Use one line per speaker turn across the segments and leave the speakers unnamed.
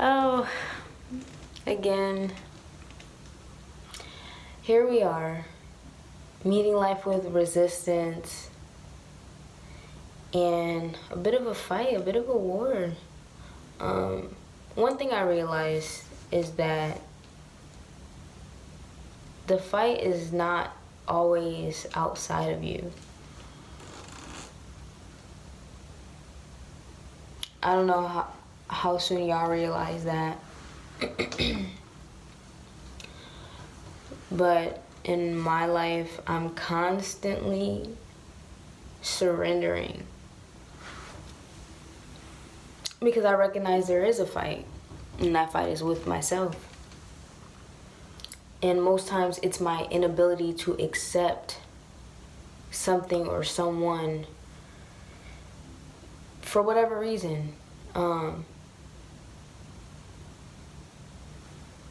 Oh, again, here we are, meeting life with resistance and a bit of a fight, a bit of a war. One thing I realized is that the fight is not always outside of you. I don't know how soon y'all realize that. But in my life, I'm constantly surrendering because I recognize there is a fight, and that fight is with myself. And most times it's my inability to accept something or someone for whatever reason.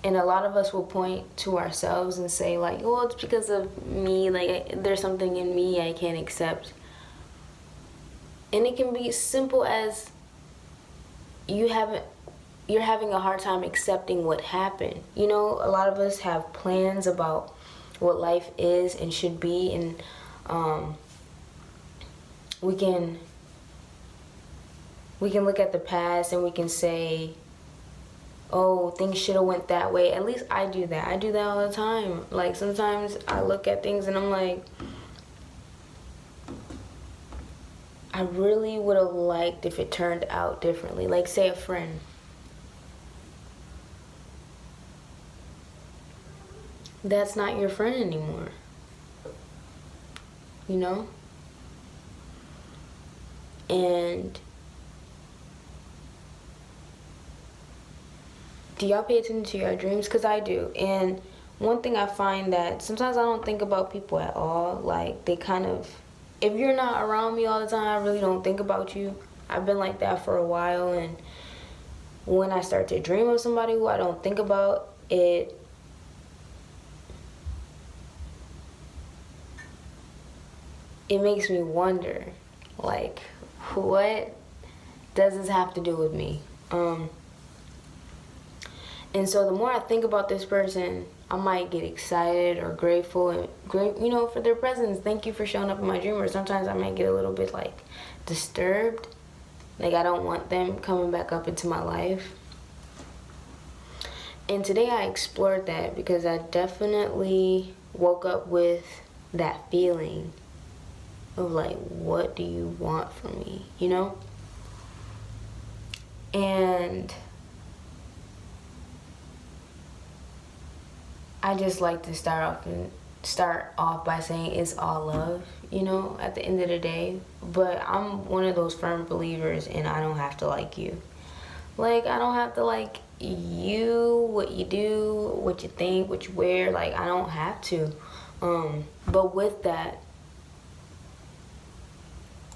And a lot of us will point to ourselves and say, like, well, it's because of me, like, there's something in me I can't accept. And it can be simple as you're having a hard time accepting what happened. You know, a lot of us have plans about what life is and should be, and we can look at the past and we can say, oh, things should have went that way. At least I do that. I do that all the time. Like, sometimes I look at things and I'm like, I really would have liked if it turned out differently. Like, say a friend. That's not your friend anymore. You know? And do y'all pay attention to your dreams? Because I do. And one thing I find that sometimes I don't think about people at all. Like, they kind of, if you're not around me all the time, I really don't think about you. I've been like that for a while. And when I start to dream of somebody who I don't think about, it makes me wonder, like, what does this have to do with me? And so the more I think about this person, I might get excited or grateful and you know, for their presence. Thank you for showing up in my dream. Or sometimes I might get a little bit like disturbed. Like, I don't want them coming back up into my life. And today I explored that because I definitely woke up with that feeling of like, what do you want from me, you know? And I just like to start off by saying it's all love, you know, at the end of the day. But I'm one of those firm believers, and I don't have to like you. Like, I don't have to like you, what you do, what you think, what you wear. Like, I don't have to. But with that,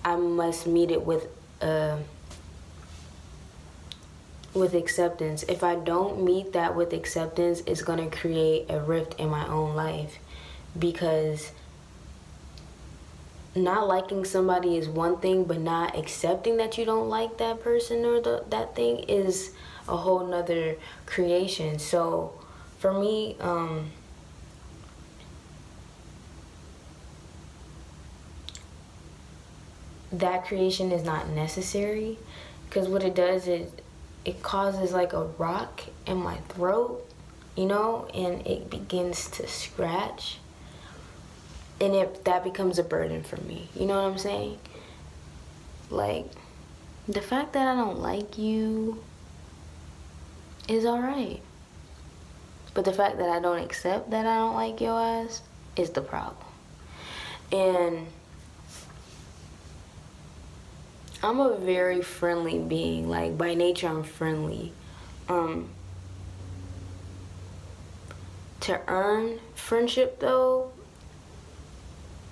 I must meet it with acceptance. If I don't meet that with acceptance, it's gonna create a rift in my own life, because not liking somebody is one thing, but not accepting that you don't like that person or that thing is a whole nother creation. So for me, that creation is not necessary, because what it does is it causes like a rock in my throat, you know, and it begins to scratch, and that becomes a burden for me. You know what I'm saying? Like, the fact that I don't like you is alright, but the fact that I don't accept that I don't like your ass is the problem. And I'm a very friendly being. Like, by nature, I'm friendly. To earn friendship, though,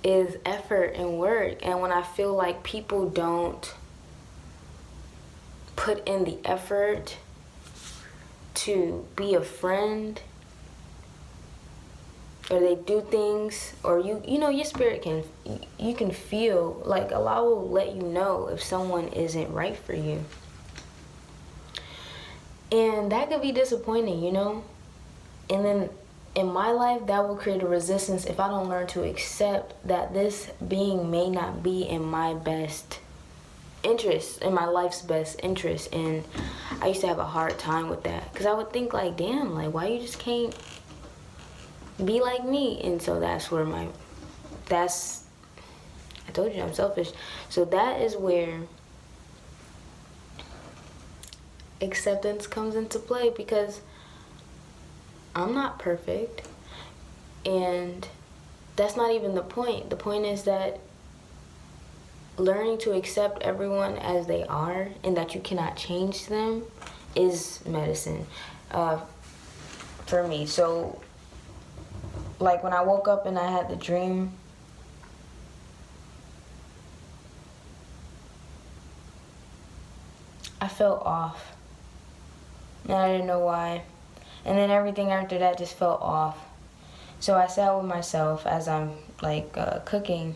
is effort and work. And when I feel like people don't put in the effort to be a friend, or they do things, or you know, your spirit you can feel, like, Allah will let you know if someone isn't right for you. And that could be disappointing, you know? And then in my life, that will create a resistance if I don't learn to accept that this being may not be in my best interest, in my life's best interest. And I used to have a hard time with that because I would think like, damn, like why you just can't be like me? And so that's where I told you I'm selfish. So that is where acceptance comes into play, because I'm not perfect, and that's not even the point. The point is that learning to accept everyone as they are and that you cannot change them is medicine for me. So like when I woke up and I had the dream, I felt off and I didn't know why. And then everything after that just felt off. So I sat with myself as I'm like cooking.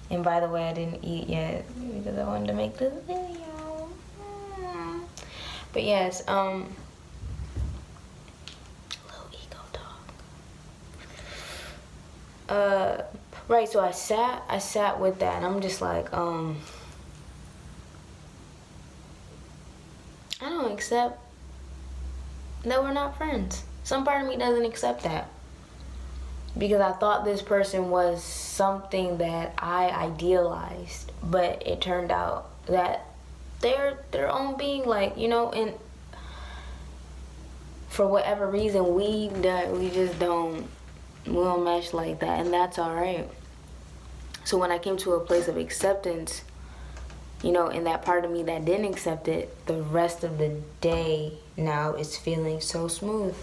And by the way, I didn't eat yet because I wanted to make this video. But yes, little ego talk. Right, so I sat with that, and I'm just like, I don't accept that we're not friends. Some part of me doesn't accept that, because I thought this person was something that I idealized, but it turned out that they're their own being, like, you know. And for whatever reason, we don't mesh like that, and that's all right. So when I came to a place of acceptance, you know, and that part of me that didn't accept it, the rest of the day now is feeling so smooth.